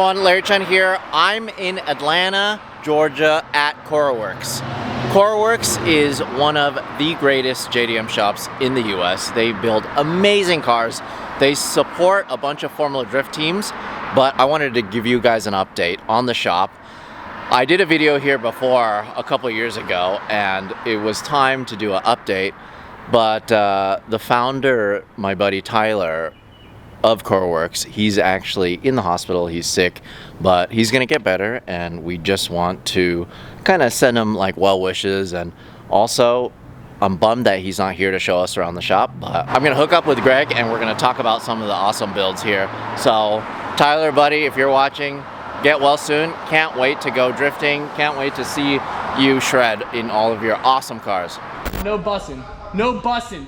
everyone, Larry Chen here. I'm in Atlanta, Georgia at Koruworks. Koruworks is one of the greatest JDM shops in the US. They build amazing cars. They support a bunch of Formula Drift teams, but I wanted to give you guys an update on the shop. I did a video here before a couple years ago and it was time to do an update, but the founder, my buddy Tyler of Koruworks, he's actually in the hospital. He's sick, but he's gonna get better, and we just want to kind of send him like well wishes. And also, I'm bummed that he's not here to show us around the shop, but I'm gonna hook up with Greg and we're gonna talk about some of the awesome builds here. So Tyler, buddy, if you're watching, get well soon. Can't wait to go drifting. Can't wait to see you shred in all of your awesome cars. No bussing. No bussing.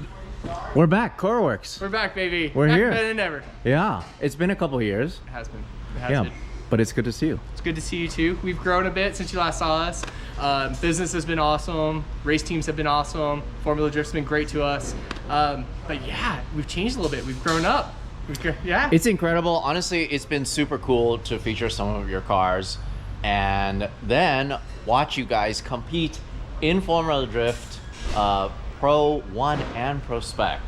We're back, Koruworks. We're back, baby. We're back here. Better than ever. Yeah, it's been a couple years. It has been. It has been. But it's good to see you. It's good to see you too. We've grown a bit since you last saw us. Business has been awesome. Race teams have been awesome. Formula Drift's been great to us. But yeah, we've changed a little bit. We've grown up. Yeah. It's incredible. Honestly, it's been super cool to feature some of your cars and then watch you guys compete in Formula Drift, Pro 1 and Pro Spec.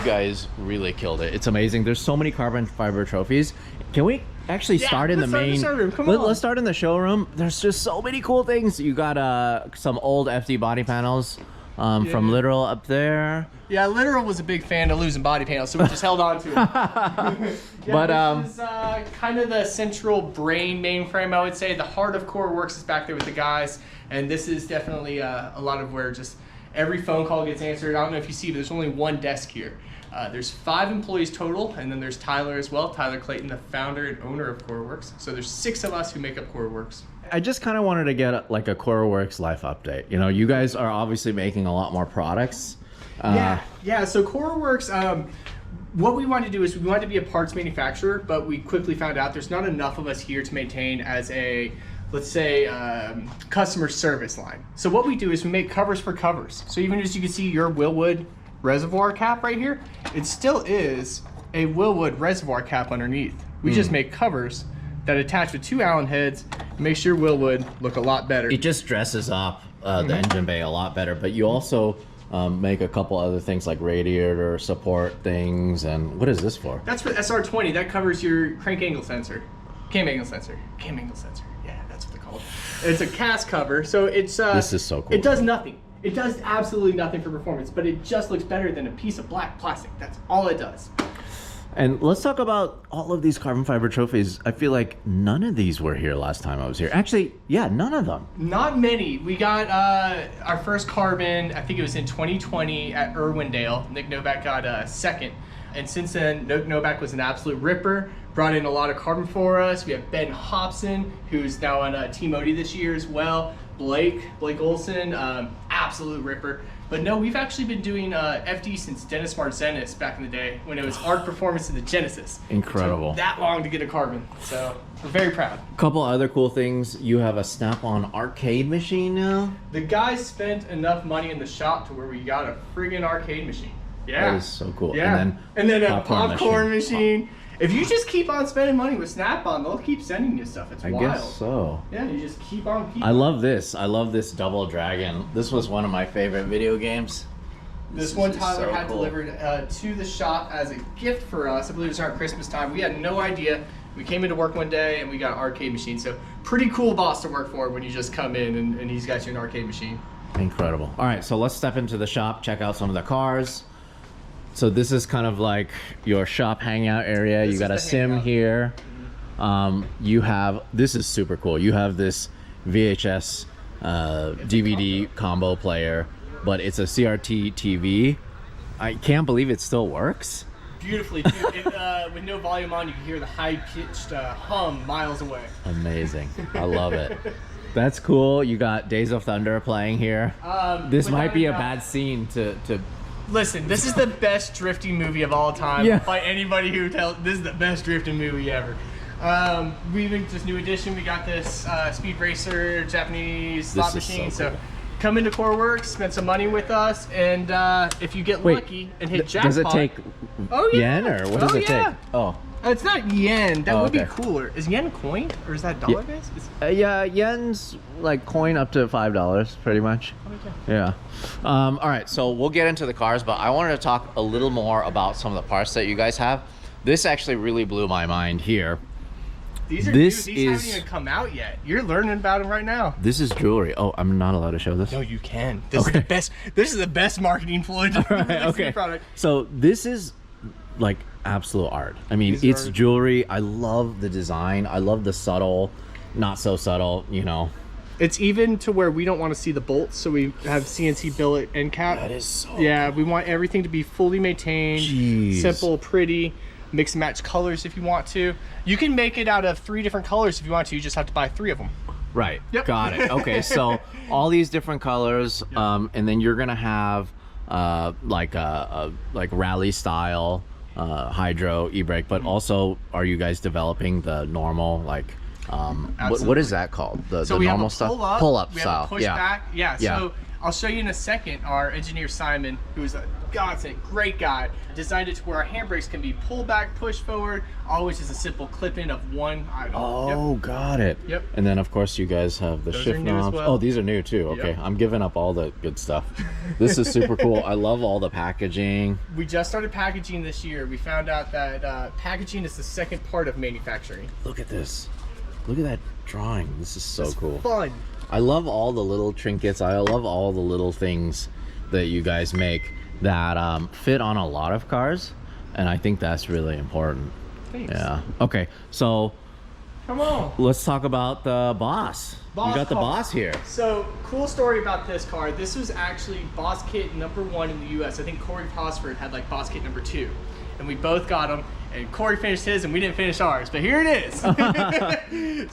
Guys really killed it. It's amazing. There's so many carbon fiber trophies. Can we actually start in the main showroom? Let's start in the showroom. There's just so many cool things. You got some old FD body panels from Literal up there. Yeah, Literal was a big fan of losing body panels, so we just held on to them. But this is kind of the central brain mainframe, I would say. The heart of Koruworks is back there with the guys, and this is definitely a lot of where just every phone call gets answered. I don't know if you see, but there's only one desk here. There's 5 employees total, and then there's Tyler as well. Tyler Clayton, the founder and owner of Koruworks. So there's 6 of us who make up Koruworks. I just kind of wanted to get like a Koruworks life update. You know, you guys are obviously making a lot more products. Yeah. So Koruworks, what we wanted to do is we wanted to be a parts manufacturer, but we quickly found out there's not enough of us here to maintain as a, let's say, customer service line. So what we do is we make covers for covers. So even as you can see your Willwood reservoir cap right here, it still is a Willwood reservoir cap underneath. We just make covers that attach with 2 Allen heads, makes your Willwood look a lot better. It just dresses up the engine bay a lot better, but you also make a couple other things like radiator support things. And what is this for? That's for SR20. That covers your crank angle sensor, cam angle sensor. Yeah, that's what they call it. It's a cast cover, so it's this is so cool. It does nothing. It does absolutely nothing for performance, but it just looks better than a piece of black plastic. That's all it does. And let's talk about all of these carbon fiber trophies. I feel like none of these were here last time I was here. Actually, yeah, none of them. Not many. We got our first carbon, I think it was in 2020 at Irwindale. Nick Novak got second. And since then, Nick Novak was an absolute ripper. Brought in a lot of carbon for us. We have Ben Hobson, who's now on Team Odie this year as well. Blake Olson, absolute ripper. But no, we've actually been doing FD since Dennis Marzenis back in the day when it was Arc Performance in the Genesis. Incredible. It took that long to get a carbon, so we're very proud. Couple other cool things. You have a Snap-on arcade machine now. The guys spent enough money in the shop to where we got a friggin' arcade machine. Yeah. That is so cool. Yeah. And then a popcorn machine. If you just keep on spending money with Snap-on, they'll keep sending you stuff. It's wild. I guess so. Yeah, you just keep on. I love this. I love this Double Dragon. This was one of my favorite video games. This one Tyler had delivered to the shop as a gift for us. I believe it was around Christmas time. We had no idea. We came into work one day and we got an arcade machine. So pretty cool boss to work for when you just come in and he's got you an arcade machine. Incredible. All right, so let's step into the shop, check out some of the cars. So this is kind of like your shop hangout area. You got a sim here. You have, this is super cool. You have this VHS DVD combo player, but it's a CRT TV. I can't believe it still works. Beautifully, dude. With no volume on, you can hear the high-pitched hum miles away. Amazing. I love it. That's cool. You got Days of Thunder playing here. This might be a bad scene to Listen, this is the best drifting movie of all time. Yeah. By anybody who tells, this is the best drifting movie ever. We even this new edition. We got this Speed Racer Japanese slot This is machine. so So come into Koruworks, spend some money with us, and if you get lucky and hit jackpot. Does it take yen or what does it take? Oh. It's not yen. That would be okay. cooler. Is yen coin or is that dollar based? Yeah, yen's like coin up to $5, pretty much. Yeah. All right, so we'll get into the cars, but I wanted to talk a little more about some of the parts that you guys have. This actually really blew my mind here. These are This new. These haven't is- even come out yet. You're learning about them right now. This is jewelry. Oh, I'm not allowed to show this? No, you can. This is the best. This is the best marketing ploy to Right, okay. product. So this is like absolute art. I mean, These it's are- jewelry. I love the design. I love the subtle, not so subtle, you know. It's even to where we don't want to see the bolts, so we have CNC billet end cap. That is so Yeah, we want everything to be fully maintained, Jeez. simple, pretty, mix and match colors if you want to. You can make it out of 3 different colors if you want to. You just have to buy 3 of them. Right. Yep. Got it. Okay. So all these different colors, and then you're gonna have like a rally style hydro e-brake, but also are you guys developing the normal like What is that called? The So we normal have a stuff? pull-up, Pull-up we style. have a push Yeah. back. Yeah, Yeah. so I'll show you in a second. Our engineer Simon, who's a godsend, great guy, designed it to where our handbrakes can be pull back, push forward, always just a simple clip-in of one item. Oh, got it. Yep. And then of course you guys have the Those shift are new as knobs. well. Oh, these are new too. Okay, Yep. I'm giving up all the good stuff. This is super cool. I love all the packaging. We just started packaging this year. We found out that packaging is the second part of manufacturing. Look at this. Look at that drawing. This is so cool. Fun. I love all the little trinkets. I love all the little things that you guys make that fit on a lot of cars, and I think that's really important. Thanks. Yeah. Okay, so Come on. let's talk about the boss. You got the car. boss here. So, cool story about this car. This was actually boss kit #1 in the US. I think Corey Posford had like boss kit #2. And we both got them. And Corey finished his and we didn't finish ours. But here it is.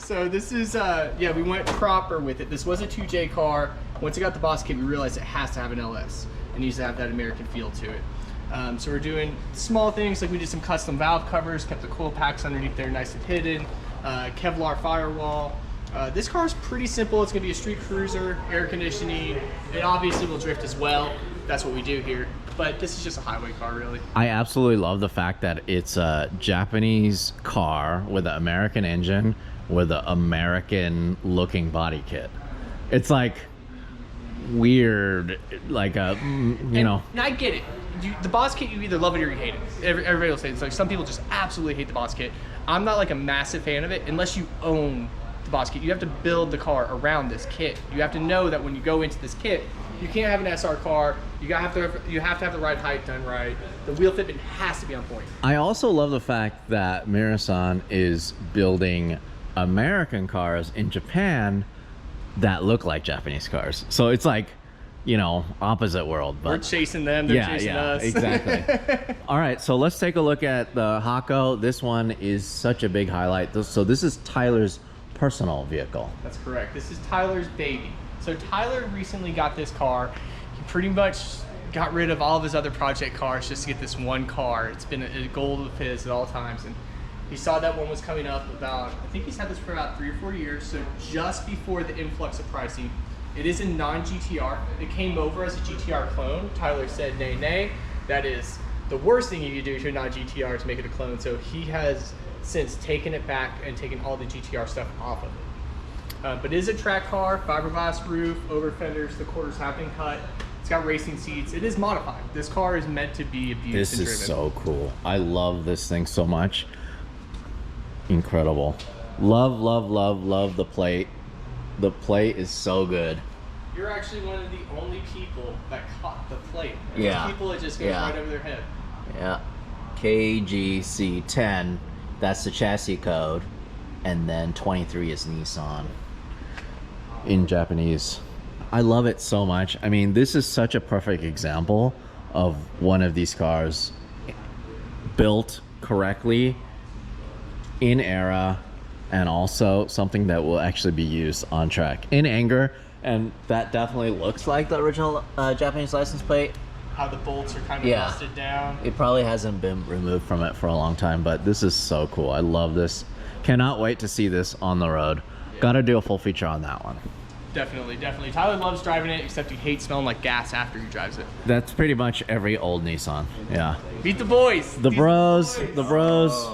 So this is, yeah, we went proper with it. This was a 2J car. Once it got the boss kit, we realized it has to have an LS. It needs to have that American feel to it. So we're doing small things, like we did some custom valve covers, kept the coil packs underneath there nice and hidden, Kevlar firewall. This car is pretty simple. It's gonna be a street cruiser, air conditioning. It obviously will drift as well. That's what we do here. But this is just a highway car, really. I absolutely love the fact that it's a Japanese car with an American engine with an American looking body kit. It's like weird, like a, you know. And I get it. The boss kit, you either love it or you hate it. Everybody will say it's like some people just absolutely hate the boss kit. I'm not like a massive fan of it unless you own the boss kit. You have to build the car around this kit. You have to know that when you go into this kit, you can't have an SR car. You have to have the ride height done right. The wheel fitment has to be on point. I also love the fact that Mirasan is building American cars in Japan that look like Japanese cars. So it's like, you know, opposite world. But We're chasing them, they're chasing us. Exactly. All right, so let's take a look at the Hako. This one is such a big highlight. So this is Tyler's personal vehicle. That's correct. This is Tyler's baby. So Tyler recently got this car. He pretty much got rid of all of his other project cars just to get this one car. It's been a goal of his at all times. And he saw that one was coming up about, I think he's had this for about 3 or 4 years. So just before the influx of pricing, it is a non-GTR. It came over as a GTR clone. Tyler said, nay, nay. That is the worst thing you could do to a non-GTR to make it a clone. So he has since taken it back and taken all the GTR stuff off of it. But it is a track car, fiberglass roof, over fenders, the quarters have been cut. It's got racing seats. It is modified. This car is meant to be abused This and is driven. so cool. I love this thing so much. Incredible. Love, love, love, love the plate. The plate is so good. You're actually one of the only people that caught the plate. And Yeah. most people, it just goes Yeah. right over their head. Yeah. KGC10, that's the chassis code. And then 23 is Nissan. In Japanese. I love it so much. I mean, this is such a perfect example of one of these cars built correctly, in era, and also something that will actually be used on track in anger. And that definitely looks like the original Japanese license plate. how the bolts are kind of Yeah. rusted down. It probably hasn't been removed from it for a long time, but this is so cool. I love this. Cannot wait to see this on the road. Yeah. Gotta do a full feature on that one. Definitely, definitely. Tyler loves driving it, except he hates smelling like gas after he drives it. That's pretty much every old Nissan. Yeah. Meet the boys. The These bros, boys. the bros.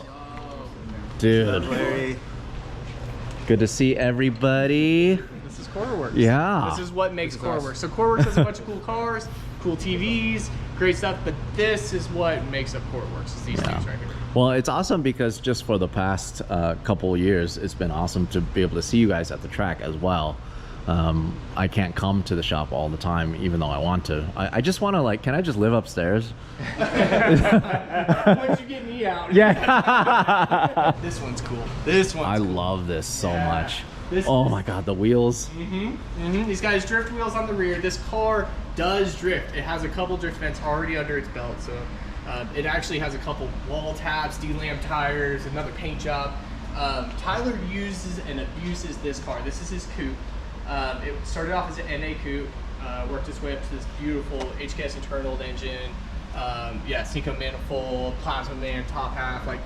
Dude. Good to see everybody. This is Koruworks. Yeah. This is what makes Koruworks. So Koruworks has a bunch of cool cars, cool TVs, great stuff, but this is what makes up Koruworks, is these things right here. Well, it's awesome because just for the past couple years, it's been awesome to be able to see you guys at the track as well. I can't come to the shop all the time, even though I want to. I just want to, like, can I just live upstairs? Once you get me out. Yeah. This one's cool. This one's I cool. love this so much. This Oh is- my God, the wheels. These guys drift wheels on the rear. This car does drift. It has a couple drift vents already under its belt, so it actually has a couple wall taps, D-lam tires, another paint job. Tyler uses and abuses this car. This is his coupe. It started off as an NA coupe, worked its way up to this beautiful HKS internal engine. Seco manifold, plasma man, top half. Like,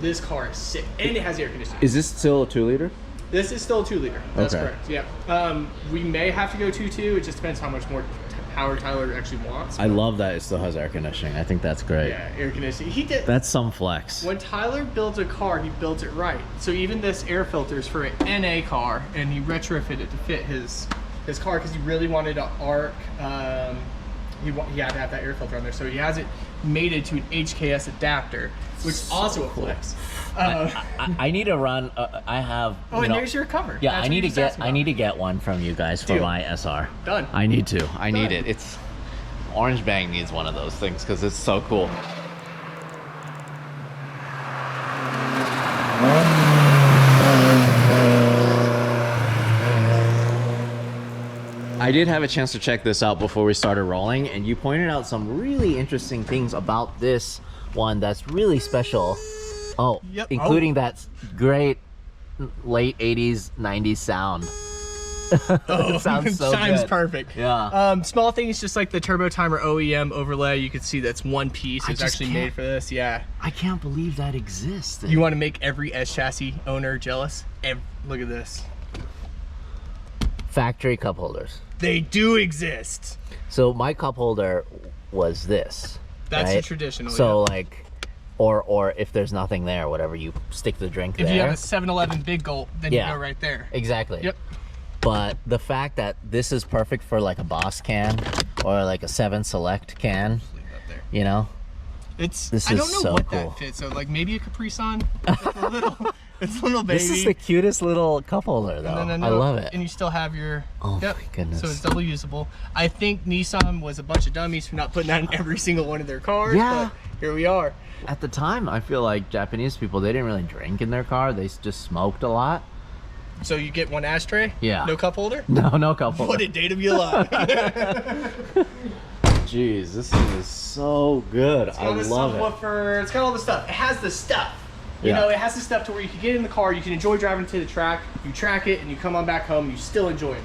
this car is sick, and it has air conditioning. Is this still a 2-liter? This is still a 2-liter. That's Okay. correct. Yeah. We may have to go 2.2. It just depends how much more power Tyler actually wants. I love that it still has air conditioning. I think that's great. Yeah, air conditioning. He did. That's some flex. When Tyler builds a car, he builds it right. So even this air filter is for an NA car, and he retrofitted it to fit his car because he really wanted an arc. He had to have that air filter on there, so he has it mated to an HKS adapter, which is also a flex. I need to run. I have. Oh, and there's your cover. Yeah, That's I what need you to just get. asked I about. need to get one from you guys for Deal. my SR. Done. I need to. I need Done. it. It's Orange Bang needs one of those things because it's so cool. I did have a chance to check this out before we started rolling, and you pointed out some really interesting things about this one that's really special. Oh, Yep. including that great late 80s, 90s sound. It sounds so Chime's good. perfect. Yeah. Small things, just like the Turbo Timer OEM overlay. You can see that's one piece. I It's just actually can't- made for this. Yeah. I can't believe that exists. You want to make every S chassis owner jealous? Look at this. Factory cup holders. They do exist. So my cup holder was this. That's right? the traditional. So yeah. like, or if there's nothing there, whatever, you stick the drink If there. you have a 7-Eleven Big Gulp, then Yeah. you go right there. Exactly. Yep. But the fact that this is perfect for like a Boss can or like a 7 Select can, Leave that there. you know, It's. This I is don't know so what cool. that fits. So like maybe a Capri Sun. It's a little baby. this is the cutest little cup holder though. No. I love it. And you still have your. Oh my goodness. So it's double usable. I think Nissan was a bunch of dummies for not putting that in every single one of their cars. Yeah. But here we are. At the time, I feel like Japanese people, they didn't really drink in their car. They just smoked a lot. So you get one ashtray. Yeah. No cup holder. No cup holder. What a day to be alive. Jeez, this thing is so good. I It's got a love it. subwoofer. It's got all the stuff. It has the stuff. You Yeah. know, it has the stuff to where you can get in the car, you can enjoy driving to the track, you track it, and you come on back home, you still enjoy it.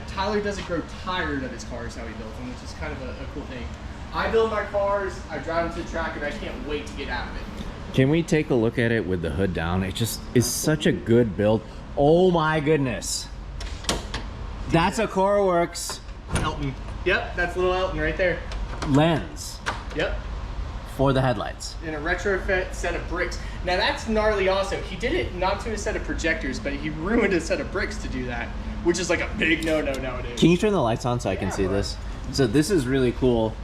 Tyler doesn't grow tired of his cars how he builds them, which is kind of a cool thing. I build my cars, I drive them to the track, and I can't wait to get out of it. Can we take a look at it with the hood down? It just is such a good build. Oh my goodness. That's a Koruworks Elton. Yep, that's little Elton right there. lens Yep. for the headlights. In a retrofit set of bricks. Now that's gnarly also. He did it not to a set of projectors, but he ruined a set of bricks to do that, which is like a big no-no nowadays. Can you turn the lights on so I can Yeah, see bro. this? So this is really cool.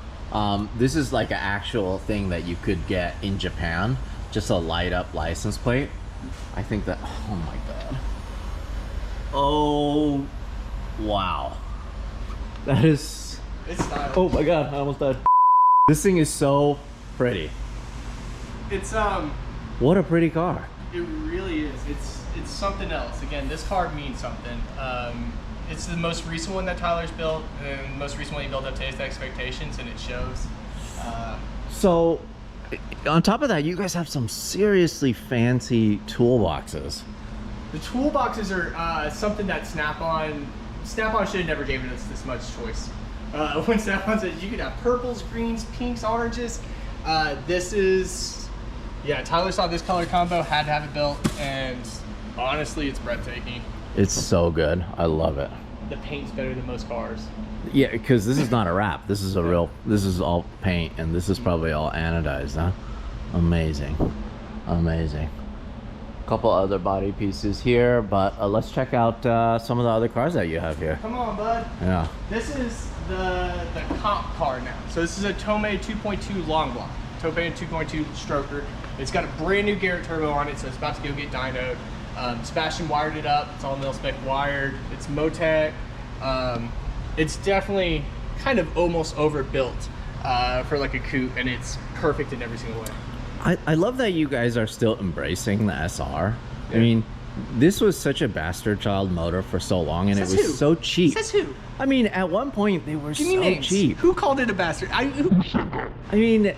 This is like an actual thing that you could get in Japan. Just a light up license plate. I think that, oh my God. Oh, wow. That is, It's style. oh my God, I almost died. This thing is so pretty. It's What a pretty car. it really is. It's something else. Again, this car means something. It's the most recent one that Tyler's built, and the most recent one he built up to his expectations, and it shows. So, on top of that, you guys have some seriously fancy toolboxes. The toolboxes are something that Snap-on should have never given us this much choice. Once that one says you can have purples, greens, pinks, oranges. This is, yeah, Tyler saw this color combo, had to have it built, and honestly, it's breathtaking. It's so good. I love it. The paint's better than most cars. Yeah, because this is not a wrap. This is a real, this is all paint, and this is probably all anodized, huh? Amazing. Amazing. Couple other body pieces here, but let's check out some of the other cars that you have here. Come on, bud. Yeah. This is the comp car now. So this is a Tomei 2.2 long block. Tomei 2.2 stroker. It's got a brand new Garrett turbo on it, so it's about to go get dynoed. Sebastian wired it up. It's all mil-spec wired. It's Motec. It's definitely kind of almost overbuilt for like a coupe, and it's perfect in every single way. I love that you guys are still embracing the SR. Yeah. I mean, this was such a bastard child motor for so long, and Says it was who? so cheap. Says who? I mean, at one point they were Give me so names. cheap. Who called it a bastard? I mean,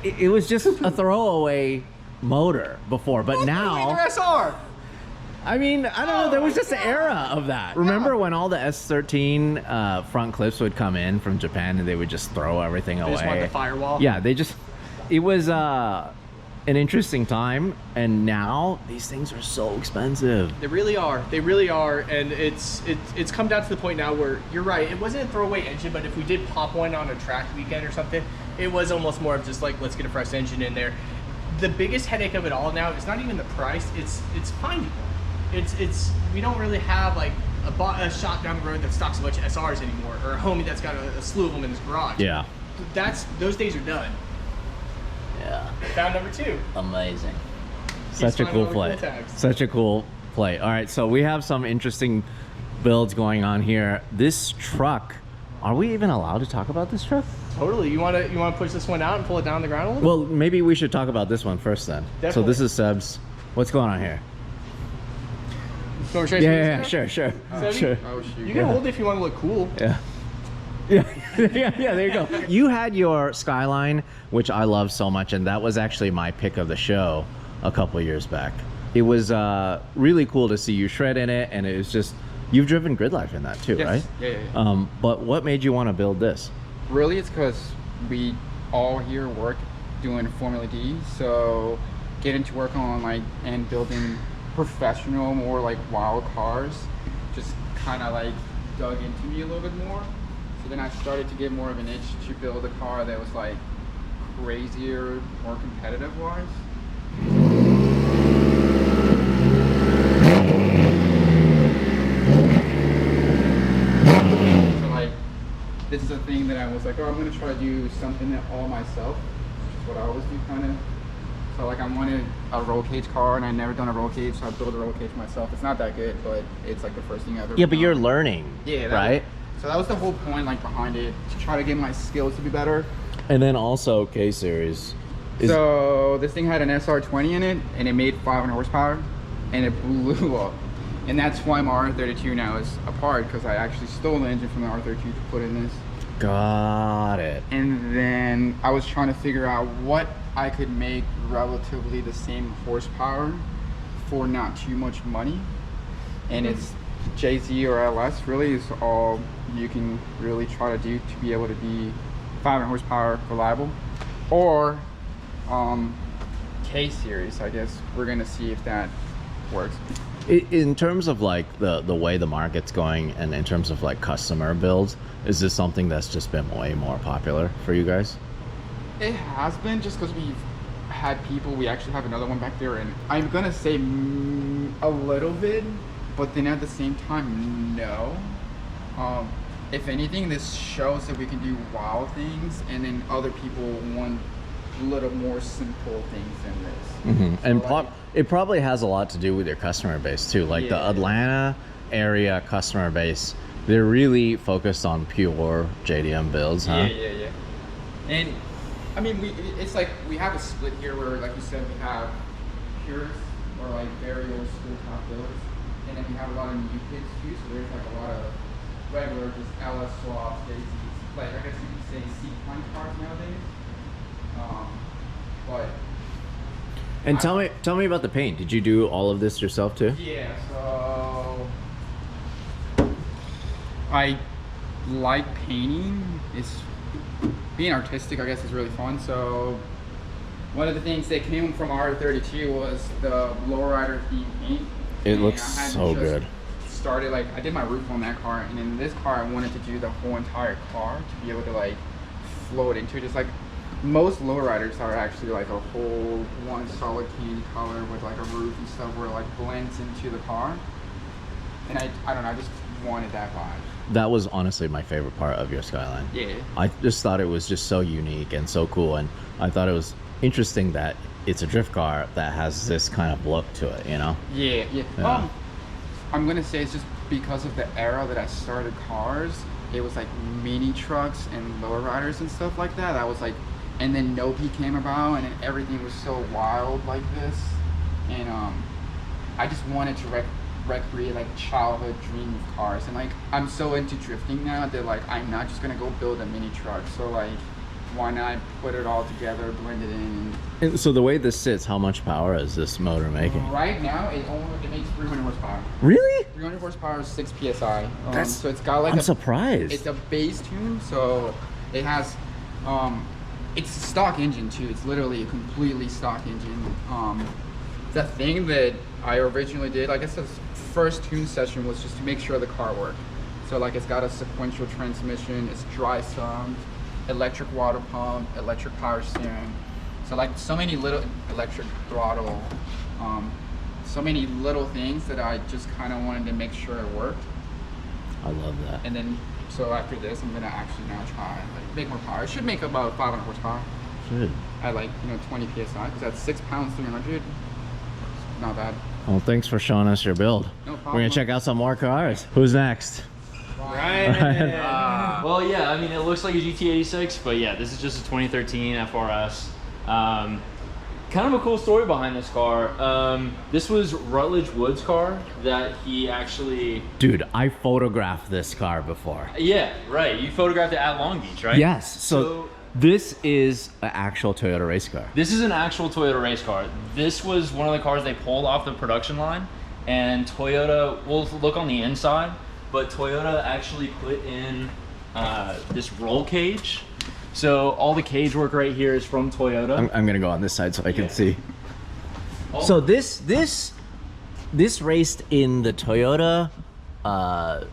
it was just a throwaway motor before, but now, SR. I mean, I don't know, there was just an era of that. Remember when all the S13 front clips would come in from Japan and they would just throw everything They away? just want the firewall. Yeah, they just, it was an interesting time, and now these things are so expensive. They really are. They really are, and it's come down to the point now where you're right. It wasn't a throwaway engine, but if we did pop one on a track weekend or something, it was almost more of just like, let's get a fresh engine in there. The biggest headache of it all now is not even the price. It's finding one. We don't really have like a shop down the road that stocks a bunch of SRs anymore, or a homie that's got a slew of them in his garage. Yeah. Those days are done. Yeah. Found number 2. Amazing. Such a cool finding all the play. cool tags. Such a cool play. All right, so we have some interesting builds going on here. This truck, are we even allowed to talk about this truck? Totally. You wanna push this one out and pull it down on the ground a little? Well, maybe we should talk about this one first then. Definitely. So this is Seb's. What's going on here? So Yeah, sure. Sebby? Sure. Oh shoot. You can hold it if you want to look cool. Yeah. Yeah, there you go. You had your Skyline, which I love so much, and that was actually my pick of the show a couple of years back. It was really cool to see you shred in it, and it was just, you've driven Grid Life in that too, Yes. right? Yeah. But what made you want to build this? Really, it's because we all here work doing Formula D, so getting to work on like and building professional, more like wild cars, just kind of like dug into me a little bit more. So then I started to get more of an itch to build a car that was like crazier, more competitive wise. So like, this is a thing that I was like, oh, I'm gonna try to do something that all myself, which is what I always do kind of. So like I wanted a roll cage car, and I'd never done a roll cage, so I built a roll cage myself. It's not that good, but it's like the first thing I've ever Yeah, but done. you're learning, Yeah, right? So that was the whole point, like behind it, to try to get my skills to be better. And then also K-Series. So this thing had an SR20 in it, and it made 500 horsepower, and it blew up. And that's why my R32 now is apart, because I actually stole the engine from the R32 to put in this. Got it. And then I was trying to figure out what I could make relatively the same horsepower for not too much money. And it's JZ or LS really is all you can really try to do to be able to be 500 horsepower reliable. Or K-Series, I guess. We're gonna see if that works. In terms of like the way the market's going, and in terms of like customer builds, is this something that's just been way more popular for you guys? It has been, just because we've had people. We actually have another one back there, and I'm gonna say a little bit, but then at the same time, no. If anything, this shows that we can do wild things, and then other people want a little more simple things than this. Mm-hmm. So And like, it probably has a lot to do with your customer base too. Like the Yeah. Atlanta area customer base, they're really focused on pure JDM builds, huh? Yeah. And I mean, it's like we have a split here where, like you said, we have purists or like very old school top builds, and then we have a lot of new kids too. So there's like a lot of regular just LS swaps, JZs, like I guess you could say seat-point cars nowadays. But And tell me about the paint. Did you do all of this yourself too? yeah, so I like painting. It's being artistic, I guess, is really fun. So one of the things that came from R32 was the lowrider theme paint. It And looks I had so just good. Started like I did my roof on that car, and in this car I wanted to do the whole entire car to be able to like float into it. Just like most lowriders are actually like a whole one solid candy color with like a roof and stuff where it like blends into the car. And I don't know, I just wanted that vibe. That was honestly my favorite part of your Skyline. Yeah. I just thought it was just so unique and so cool, and I thought it was interesting that it's a drift car that has this kind of look to it, you know? Yeah. Yeah. I'm gonna say it's just because of the era that I started cars. It was like mini trucks and lowriders and stuff like that. I was like, and then Nopi came about, and then everything was so wild like this. And I just wanted to recreate like childhood dream of cars. And like I'm so into drifting now that like I'm not just gonna go build a mini truck. So like, why not put it all together, blend it in? And so the way this sits, how much power is this motor making? Right now, it makes 300 horsepower. Really? 300 horsepower, 6 psi. That's, so it's got like I'm surprised. It's a base tune, so it has. It's a stock engine too. It's literally a completely stock engine. The thing that I originally did, I guess the first tune session was just to make sure the car worked. So like it's got a sequential transmission. It's dry summed, electric water pump, electric power steering. So like so many little electric throttle, so many little things that I just kind of wanted to make sure it worked. I love that. And then, so after this, I'm gonna actually now try like make more power. It should make about 500 horsepower Should. at like 20 psi, because that's 6 pounds 300. It's not bad. Well, thanks for showing us your build. No We're problem. gonna check out some more cars. Who's next? Right. Well, yeah, I mean, it looks like a GT86, but yeah, this is just a 2013 FRS. Kind of a cool story behind this car. This was Rutledge Wood's car that he actually... Dude, I photographed this car before. Yeah, right. You photographed it at Long Beach, right? Yes. So this is an actual Toyota race car. This is an actual Toyota race car. This was one of the cars they pulled off the production line, and Toyota, we'll look on the inside, but Toyota actually put in this roll cage. So all the cage work right here is from Toyota. I'm gonna go on this side so I can see. Oh. So this raced in the Toyota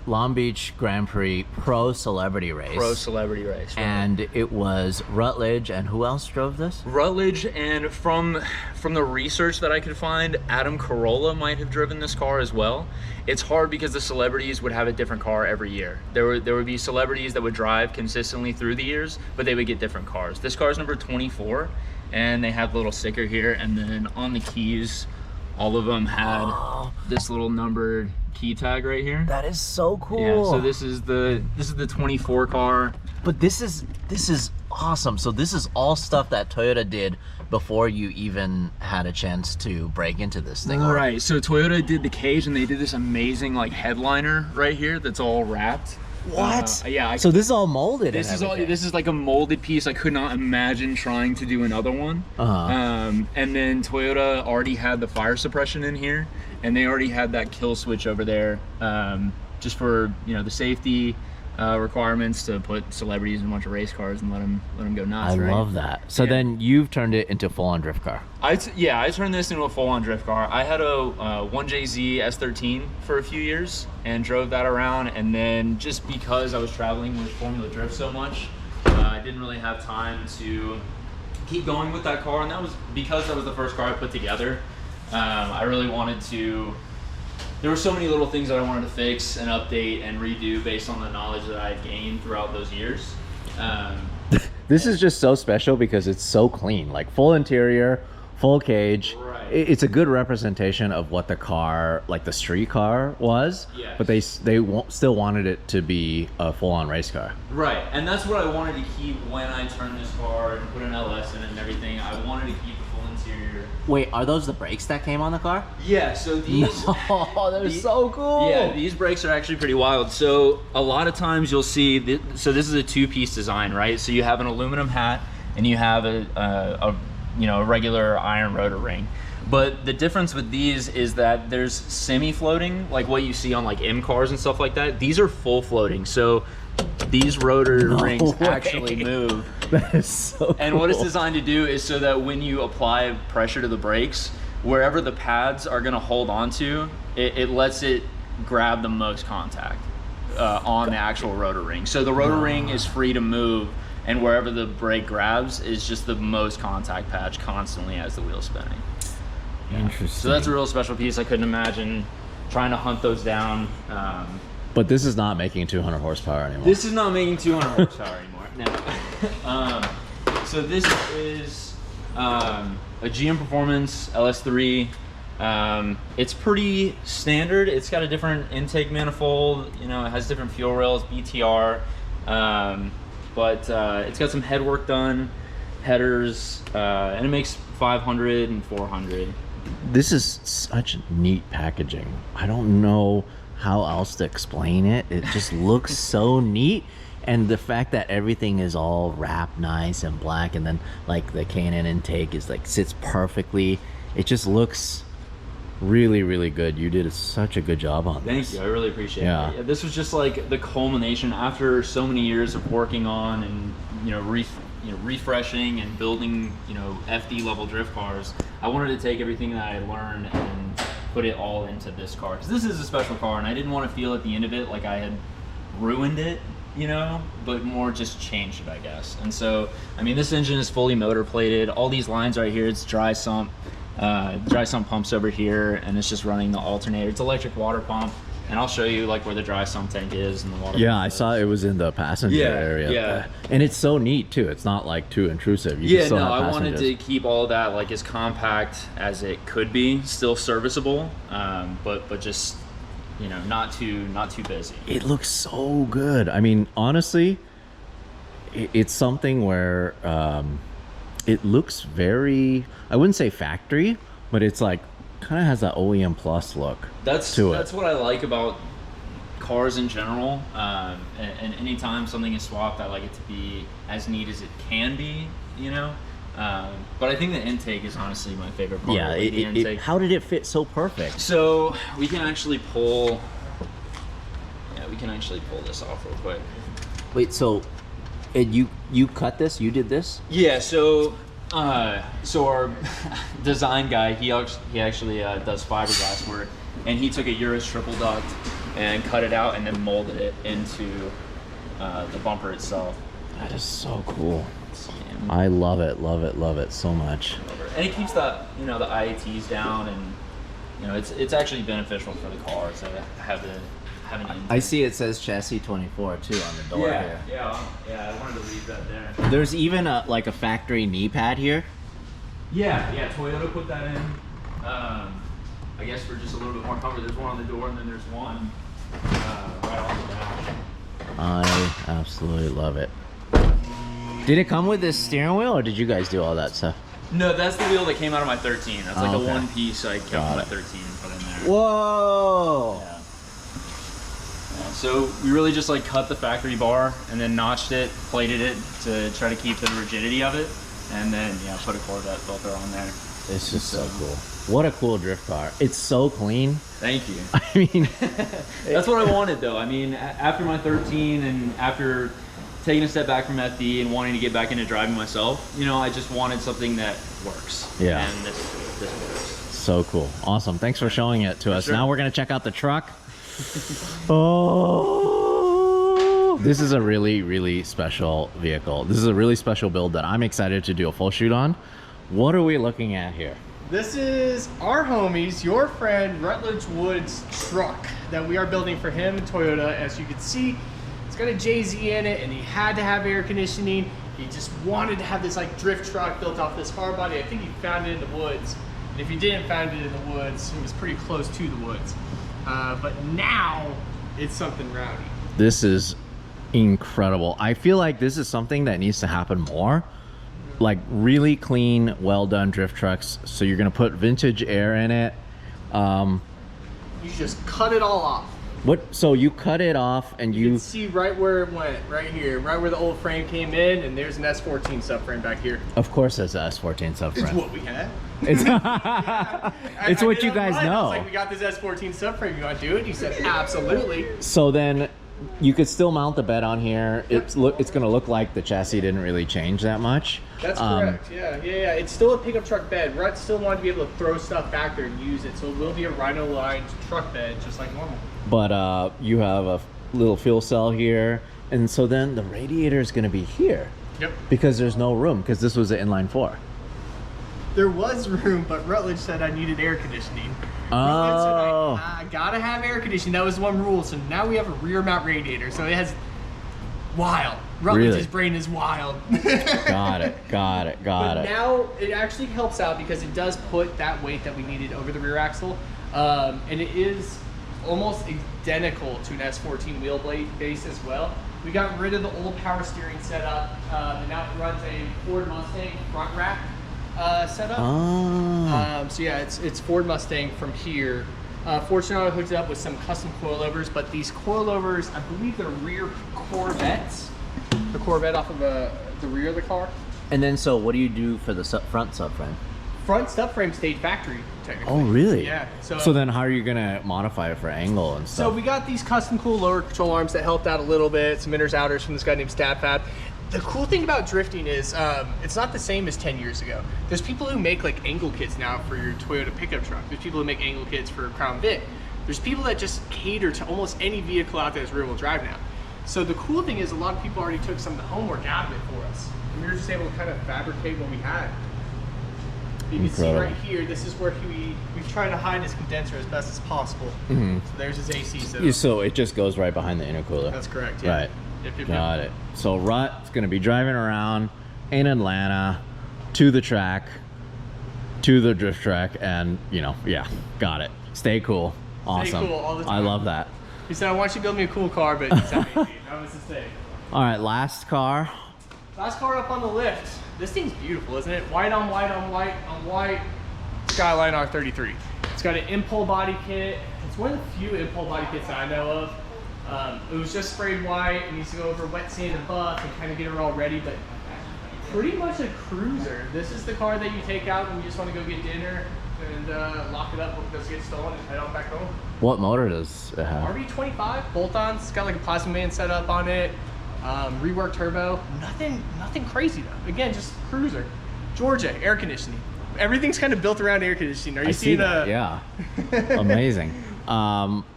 Long Beach Grand Prix Pro Celebrity Race. Pro Celebrity Race. Right? And it was Rutledge, and who else drove this? Rutledge, and from the research that I could find, Adam Carolla might have driven this car as well. It's hard because the celebrities would have a different car every year. There would be celebrities that would drive consistently through the years, but they would get different cars. This car is number 24, and they have a little sticker here, and then on the keys, all of them had this little numbered key tag right here. That is so cool. Yeah, so this is the 24 car. But this is awesome. So this is all stuff that Toyota did before you even had a chance to break into this thing. Right, so Toyota did the cage, and they did this amazing like headliner right here that's all wrapped. What? Yeah. So this is all molded. This is like a molded piece. I could not imagine trying to do another one. And then Toyota already had the fire suppression in here, and they already had that kill switch over there, just for the safety requirements to put celebrities in a bunch of race cars and let them go nuts. I right? love that. So Yeah. then you've turned it into a full-on drift car. I turned this into a full-on drift car. I had a 1JZ S13 for a few years and drove that around, and then just because I was traveling with Formula Drift so much, I didn't really have time to keep going with that car, and that was because that was the first car I put together. I really wanted to... There were so many little things that I wanted to fix and update and redo based on the knowledge that I had gained throughout those years. This is just so special because it's so clean, like full interior, full cage. Right. It's a good representation of what the car, like the street car was, Yes. but they still wanted it to be a full-on race car. Right, and that's what I wanted to keep when I turned this car and put an LS in it and everything. I wanted to keep the full interior. Wait, are those the brakes that came on the car? Yeah, so these... Oh, they're so cool. Yeah, these brakes are actually pretty wild. So a lot of times you'll see, so this is a two-piece design, right? So you have an aluminum hat and you have a regular iron rotor ring. But the difference with these is that there's semi-floating, like what you see on like M cars and stuff like that. These are full floating. So these rotor No rings way. actually move. That is so And what it's cool. designed to do is so that when you apply pressure to the brakes, wherever the pads are gonna hold onto, it lets it grab the most contact on the actual rotor ring. So the rotor ring is free to move, and wherever the brake grabs is just the most contact patch constantly as the wheel's spinning. Interesting. So that's a real special piece. I couldn't imagine trying to hunt those down. But this is not making 200 horsepower anymore. This is not making 200 horsepower anymore. No. So this is a GM Performance LS3. It's pretty standard. It's got a different intake manifold. You know, it has different fuel rails, BTR. But it's got some head work done, headers, and it makes 500 and 400. This is such neat packaging. I don't know how else to explain it. It just looks so neat. And the fact that everything is all wrapped nice and black, and then like the K&N intake is like sits perfectly. It just looks really, really good. You did such a good job on this. Thank you. I really appreciate Yeah. it. Yeah, this was just like the culmination after so many years of working on and refreshing and building FD level drift cars. I wanted to take everything that I learned and put it all into this car, because this is a special car, and I didn't want to feel at the end of it like I had ruined it, but more just changed it, I guess. And so, I mean, this engine is fully motor plated. All these lines right here, it's dry sump pumps over here, and it's just running the alternator. It's electric water pump, and I'll show you like where the dry sump tank is and the water Yeah, pump I is. saw it was in the passenger area. Yeah. And it's so neat too. It's not like too intrusive. You can still have I wanted passengers. to keep all of that like as compact as it could be, still serviceable, but just not too busy. It looks so good. I mean, honestly, it's something where it looks very, I wouldn't say factory, but it's like kind of has that OEM plus look. That's to what I like about cars in general. And anytime something is swapped, I like it to be as neat as it can be, But I think the intake is honestly my favorite part. Yeah, the intake. how did it fit so perfect? So we can actually pull this off real quick. Wait, so you cut this? You did this? Yeah, so our design guy, he actually does fiberglass work, and he took a Urus triple duct and cut it out and then molded it into the bumper itself. That is so cool. I love it so much. And it keeps the the IATs down, and it's actually beneficial for the car to have an engine. I see it says chassis 24 too on the door here. Yeah, I wanted to leave that there. There's even a factory knee pad here. Yeah, Toyota put that in. I guess for just a little bit more comfort. There's one on the door, and then there's one right off the dash. I absolutely love it. Did it come with this steering wheel, or did you guys do all that stuff? No, that's the wheel that came out of my 13. That's like okay. a one piece I kept Got my it. 13 and put in there. Whoa! Yeah. So we really just like cut the factory bar and then notched it, plated it to try to keep the rigidity of it, and then put a Corvette filter on there. It's just so cool. What a cool drift car. It's so clean. Thank you. I mean, That's what I wanted though. I mean, after my 13 and after taking a step back from FD and wanting to get back into driving myself, I just wanted something that works. Yeah. And this works. so cool. Awesome. Thanks for showing it to us. sure. Now we're going to check out the truck. Oh, this is a really, really special vehicle. This is a really special build that I'm excited to do a full shoot on. What are we looking at here? This is our homies, your friend Rutledge Wood's truck that we are building for him and Toyota. As you can see, it's got a JZ in it, and he had to have air conditioning. He just wanted to have this like drift truck built off this hard body. I think he found it in the woods. And if he didn't find it in the woods, it was pretty close to the woods. But now it's something rowdy. This is incredible. I feel like this is something that needs to happen more. Like really clean, well done drift trucks. So you're gonna put vintage air in it. You just cut it all off. So you cut it off and You can see right where it went, right here, right where the old frame came in, and there's an S14 subframe back here. of course there's a S14 It's subframe. what we had. It's, I what did you it guys online. I know. was like, we got this S14 subframe. You want to do it? He said, absolutely. So then You could still mount the bed on here. It's going to look like the chassis didn't really change that much. That's correct. Yeah. It's still a pickup truck bed. Rut still wanted to be able to throw stuff back there and use it, so it will be a Rhino lined truck bed, just like normal. But you have a little fuel cell here, and so then the radiator is going to be here. Yep. Because there's no room, because this was an inline 4. There was room, but Rutledge said I needed air conditioning. Oh. Rutledge said I gotta have air conditioning. That was one rule. So now we have a rear mount radiator. So it has wild. Rutledge's Really? brain is wild. Got it. But now it actually helps out because it does put that weight that we needed over the rear axle, and it is almost identical to an S14 wheelbase as well. We got rid of the old power steering setup, and now it runs a Ford Mustang front rack setup. So yeah, it's Ford Mustang from here. Fortunately, I hooked it up with some custom coilovers, but these coilovers, I believe they're rear Corvettes. The Corvette off of the rear of the car. And then, so what do you do for the front subframe? Front subframe stayed factory, technically. Oh, really? Yeah. So then how are you going to modify it for angle and stuff? So we got these custom cool lower control arms that helped out a little bit, some inners outers from this guy named Statfab. The cool thing about drifting is it's not the same as 10 years ago. There's people who make like angle kits now for your Toyota pickup truck. There's people who make angle kits for Crown Vic. There's people that just cater to almost any vehicle out there that's rear wheel drive now. So the cool thing is a lot of people already took some of the homework out of it for us. And we were just able to kind of fabricate what we had. You can see right here, this is where we've tried to hide his condenser as best as possible. So there's his AC setup. So it just goes right behind the intercooler. That's correct, yeah. Right. Yep. Got it. So Rut's going to be driving around in Atlanta to the track, to the drift track, and, yeah, got it. Stay cool. Awesome. Stay cool all the time. I love that. He said, I want you to build me a cool car, but he's at 18. That was his thing. All right, last car. Last car up on the lift. This thing's beautiful, isn't it? White on white on white on white. Skyline R33. It's got an Impul body kit. It's one of the few Impul body kits that I know of. It was just sprayed white. It needs to go over wet sand and buff and kind of get it all ready, but pretty much a cruiser. This is the car that you take out when you just want to go get dinner and lock it up when it does get stolen and head on back home. What motor does it have? RB25 bolt-ons. It's got like a plasma man setup on it. Reworked turbo. Nothing crazy though. Again, just cruiser. Georgia, air conditioning. Everything's kind of built around air conditioning. Are you seeing that? Yeah. Amazing.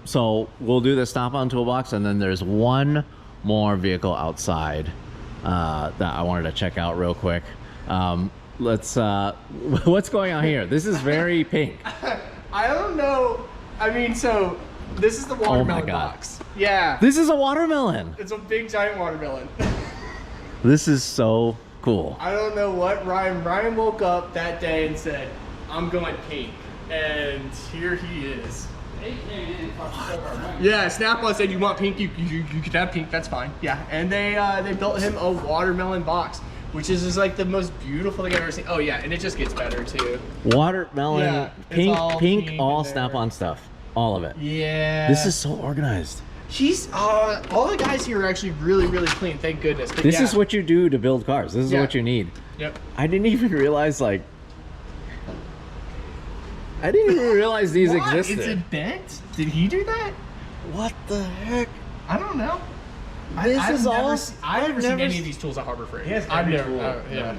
So we'll do the stop on toolbox, and then there's one more vehicle outside that I wanted to check out real quick. What's going on here? This is very pink. I don't know. I mean, so this is the watermelon God. box. Yeah. This is a watermelon. It's a big giant watermelon. This is so cool. I don't know what Ryan woke up that day and said, I'm going pink. And here he is. Yeah, Snap-on said you want pink, you could have pink, that's fine. Yeah, and they built him a watermelon box, which is just like the most beautiful thing I've ever seen. Oh yeah, and it just gets better too. Watermelon, Yeah, pink, pink all in there. Snap-on stuff, all of it. Yeah. This is so organized. He's all the guys here are actually really clean, thank goodness. But This yeah. is what you do to build cars. This is what you need. Yep. I didn't even realize these What? existed. Is it bent? Did he do that? What the heck? I don't know. This I've never seen any of these tools at Harbor Freight. I've never. Yeah.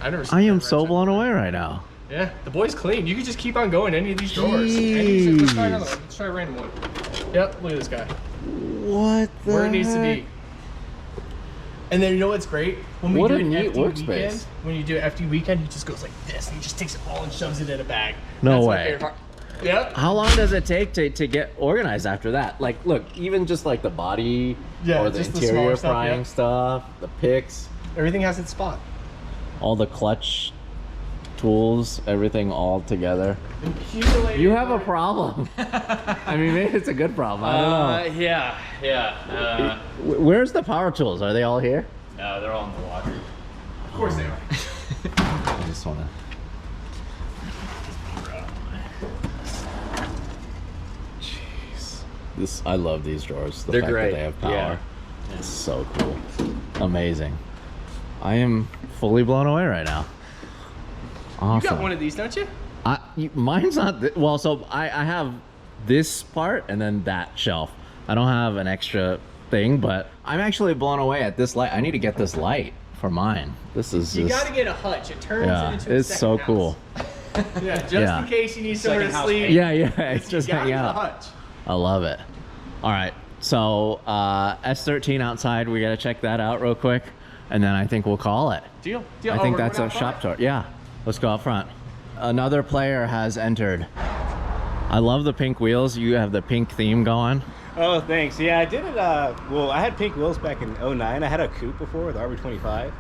I've never seen I am that so right blown away right now. Yeah, the boy's clean. You can just keep on going any of these doors. Jeez. Let's try another one. Let's try a random one. Yep, look at this guy. What the Where it needs to heck? be. And then you know what's great? When we What do a an neat FD workspace. weekend, when you do an FD weekend, he just goes like this, and he just takes it all and shoves it in a bag. No That's my way. favorite part. Yep. How long does it take to get organized after that? Like, look, even just like the body Yeah, or the just the interior smaller stuff, prying yeah. stuff, the picks, Everything has its spot. all the clutch tools, everything all together. Accumulated. You have a problem. I mean, maybe it's a good problem. I don't know. Yeah. Where's the power tools? Are they all here? No, they're all in the locker. Of course they are. I just want to. Jeez. I love these drawers. The They're fact great. that they have power. Yeah. It's so cool. Amazing. I am fully blown away right now. Awesome. You got one of these, don't you? Mine's not well. So I have this part and then that shelf. I don't have an extra thing, but I'm actually blown away at this light. I need to get this light for mine. This is You just, got to get a hutch. It turns yeah, into a it's so second cool. house. Yeah, just Yeah. in case you need somewhere to Second house sleep. paint. Yeah, it's You just gotta hanging get a out. hutch. I love it. All right, so S13 outside. We got to check that out real quick, and then I think we'll call it. Deal. I think that's a shop tour. Yeah, let's go out front. Another player has entered. I love the pink wheels. You have the pink theme going. Oh, thanks. Yeah, I did it. Well, I had pink wheels back in '09. I had a coupe before with RB25,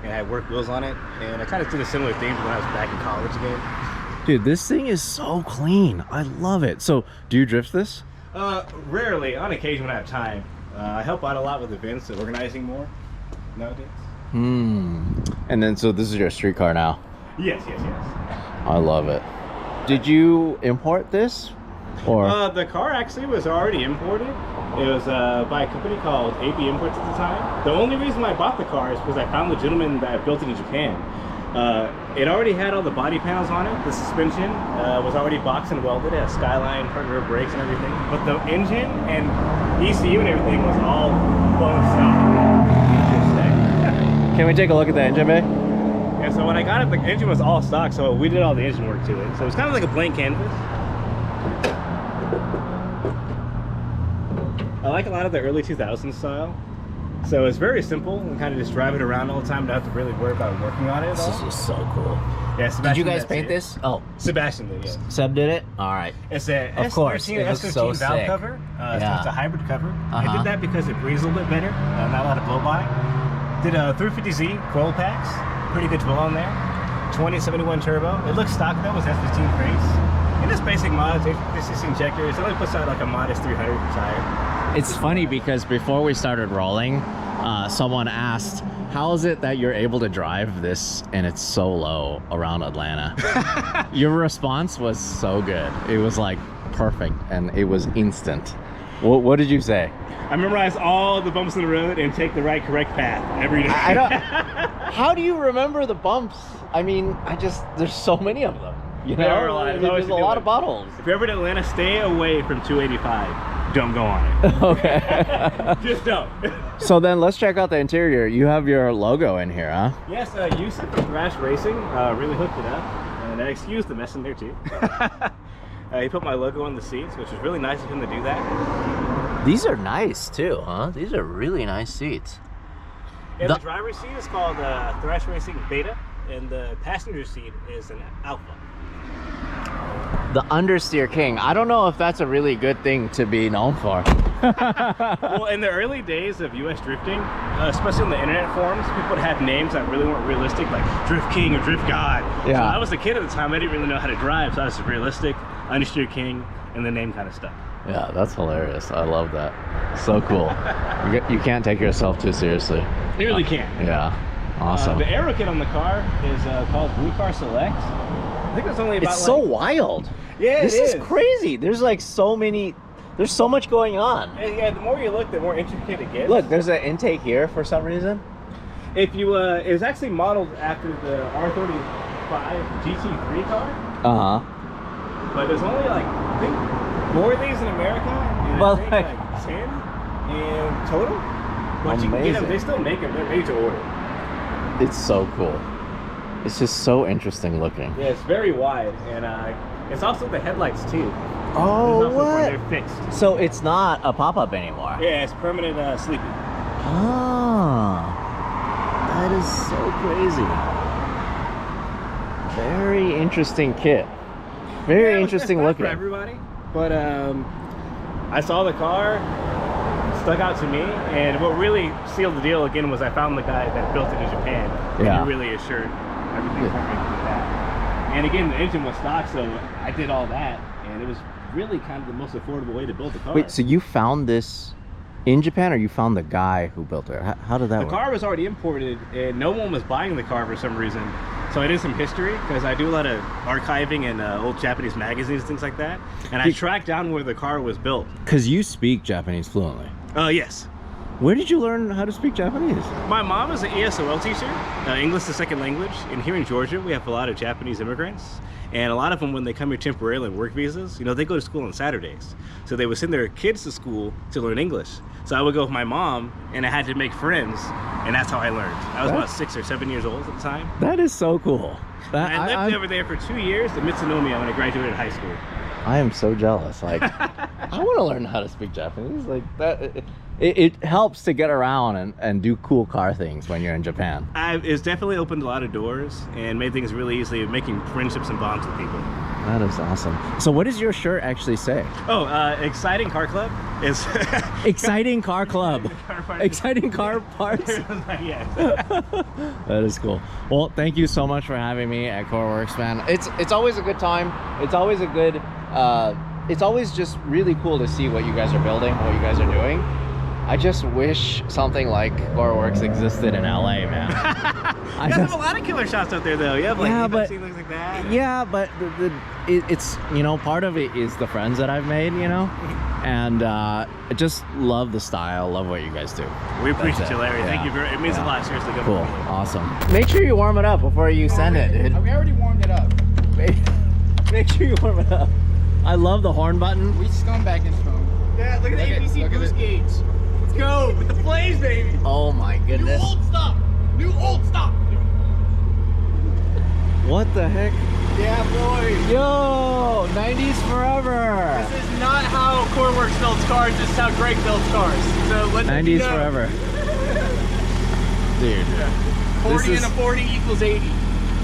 and I had work wheels on it. And I kind of did a similar thing when I was back in college again. Dude, this thing is so clean. I love it. So, do you drift this? Rarely, on occasion when I have time. I help out a lot with events and organizing more nowadays. And then, so this is your street car now. Yes. I love it. Did you import this? Or The car actually was already imported. It was by a company called AP Imports at the time. The only reason I bought the car is because I found the gentleman that built it in Japan. It already had all the body panels on it. The suspension was already boxed and welded. It had Skyline, front rear brakes and everything. But the engine and ECU and everything was all bone stock. Interesting. can we take a look at the engine bay? Yeah, so when I got it, the engine was all stock, so we did all the engine work to it. So it was kind of like a blank canvas. I like a lot of the early 2000s style. So it's very simple and kind of just drive it around all the time. Don't have to really worry about working on it at all. This is so cool. Yeah, Did you Sebastian guys did paint too. this? Oh, Sebastian did, yes. Seb did it? All right. It's a Of course, S13, it looks S15 so valve sick. cover. So Yeah. it's a hybrid cover. I Uh-huh. did that because it breathes a little bit better. Not a lot of blow by. Did a 350Z coil packs. Pretty good drill on there. 2071 turbo. It looks stock though. It was S15 brakes. And it's basic mods. It's injectors. It only puts out like a modest 300 tire. It's funny because before we started rolling, someone asked, how is it that you're able to drive this and it's so low around Atlanta? Your response was so good. It was like perfect and it was instant. What did you say? I memorize all the bumps in the road and take the right correct path every day. I don't. How do you remember the bumps? I mean, there's so many of them. You know, There are a lot. There's always there's a to do lot it. of potholes. If you're ever in Atlanta, stay away from 285. Don't go on it. Okay. Just don't. So then let's check out the interior. You have your logo in here, huh? Yes, Yusuf from Thrash Racing really hooked it up. And excuse the mess in there too. He put my logo on the seats, which was really nice of him to do that. These are nice too, huh? These are really nice seats. And The- the driver's seat is called Thrash Racing Beta, and the passenger seat is an Alpha. The understeer king. I don't know if that's a really good thing to be known for. Well, in the early days of US drifting, especially in the internet forums, people would have names that really weren't realistic, like Drift King or Drift God. Yeah. So I was a kid at the time, I didn't really know how to drive, so I was realistic, Understeer King, and the name kind of stuck. Yeah, that's hilarious. I love that. So cool. You can't take yourself too seriously. You really can't. Yeah. Awesome. The aero kit on the car is called Blue Car Select. I think it's only about It's so wild. Yeah, This it is crazy. There's like so many. There's so much going on. Yeah, the more you look, the more intricate it gets. Look, there's an intake here for some reason. If you, it was actually modeled after the R35 GT3 car, Uh-huh. but there's only like, I think 4 of these in America, and Well, I think like 10 in total. But you can get them, Amazing. they still make them, they're made to order. It's so cool. It's just so interesting looking. Yeah, it's very wide, and it's also the headlights too. Oh, There's also where what? they're fixed. So it's not a pop-up anymore. Yeah, it's permanent sleeping. Ah, that is so crazy. Very interesting kit. Very Yeah, interesting it's not looking. for everybody, but I saw the car, stuck out to me, and what really sealed the deal again was I found the guy that built it in Japan. And Yeah. he really assured everything for me with that. And again, the engine was stock, so I did all that, and it was really kind of the most affordable way to build the car. Wait, so you found this in Japan, or you found the guy who built it? How did that the work? car was already imported, and no one was buying the car for some reason. So I did some history, because I do a lot of archiving in old Japanese magazines, things like that. And I tracked down where the car was built. Because you speak Japanese fluently. Yes. Where did you learn how to speak Japanese? My mom is an ESOL teacher, English is a second language. And here in Georgia, we have a lot of Japanese immigrants. And a lot of them, when they come here temporarily on work visas, you know, they go to school on Saturdays. So they would send their kids to school to learn English. So I would go with my mom, and I had to make friends, and that's how I learned. I was about 6 or 7 years old at the time. That is so cool. I lived over there for 2 years in Mitsunomiya when I graduated high school. I am so jealous. Like, I want to learn how to speak Japanese. Like that, it helps to get around and do cool car things when you're in Japan. It's definitely opened a lot of doors and made things really easy, making friendships and bonds with people. That is awesome. So what does your shirt actually say? Oh, exciting car club is exciting car club. Exciting car parts. Yes. That is cool. Well, thank you so much for having me at Koruworks, man. It's always a good time. It's always a good. It's always just really cool to see what you guys are building, what you guys are doing. I just wish something like Koruworks existed in LA, man. You have a lot of killer shots out there, though. You have like things like that. Yeah, but it's, you know, part of it is the friends that I've made, you know, and I just love the style, love what you guys do. We appreciate you, Larry. Thank you very. It means a lot. Seriously, good. Cool, awesome. Make sure you warm it up before you send it, dude. We already warmed it up. Make sure you warm it up. I love the horn button. We scumbag in phone. Yeah, look at the ABC boost gauge. Let's go with the flames, baby. Oh my goodness. New old stuff. New old stuff. What the heck? Yeah, boy. Yo, 90s forever. This is not how Koruworks builds cars. This is how Greg builds cars. So let's 90s forever. Dude. Yeah. 40 and a 40 equals 80.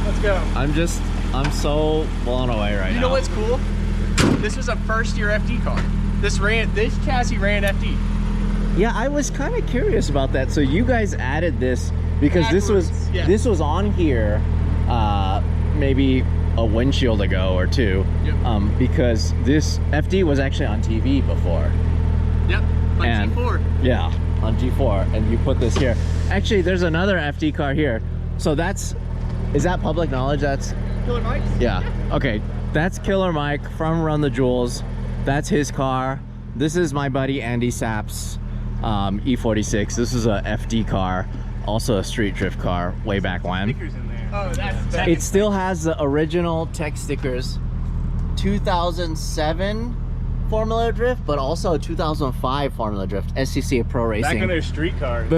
Let's go. I'm so blown away right now. You know what's cool? This was a first-year FD car. This chassis ran FD. Yeah, I was kind of curious about that. So you guys added this because this was on here maybe a windshield ago or two. Yep. Because this FD was actually on TV before. Yep, on G4. Yeah, on G4, and you put this here. Actually, there's another FD car here. So is that public knowledge? That's Killer Mike's? Yeah. Okay, that's Killer Mike from Run the Jewels. That's his car. This is my buddy Andy Sapp's E46. This is a FD car, also a street drift car way back when. Stickers in there. Oh, that's It still has the original tech stickers. 2007 Formula Drift, but also 2005 Formula Drift, SCCA Pro Racing. Back when they were street cars.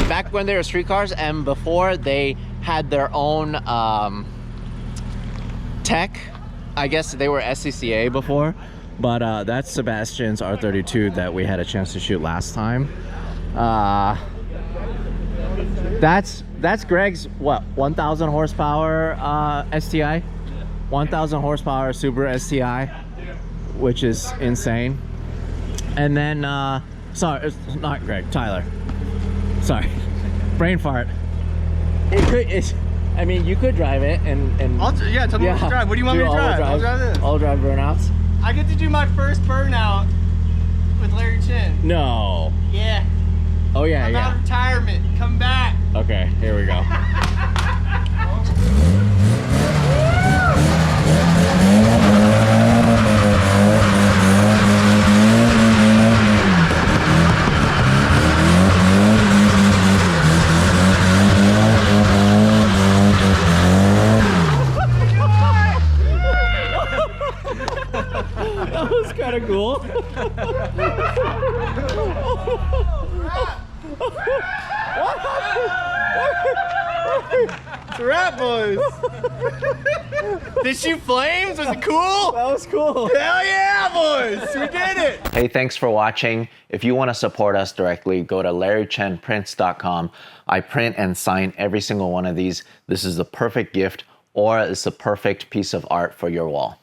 Back when they were street cars, and before they had their own tech. I guess they were SCCA before, but that's Sebastian's R32 that we had a chance to shoot last time. That's Greg's, what, 1,000 horsepower STI? 1,000 horsepower Subaru STI, which is insane. And then, sorry, it's not Greg, Tyler. Sorry, brain fart. I mean, you could drive it and tell me what to drive. What do you want me to drive? I'll drive this. I'll drive burnouts. I get to do my first burnout with Larry Chen. No. Yeah. Oh yeah, I'm out of retirement. Come back. Okay, here we go. That was kind of cool. It's a wrap, boys. Did shoot flames? Was it cool? That was cool. Hell yeah, boys. We did it. Hey, thanks for watching. If you want to support us directly, go to larrychenprints.com. I print and sign every single one of these. This is the perfect gift, or it's the perfect piece of art for your wall.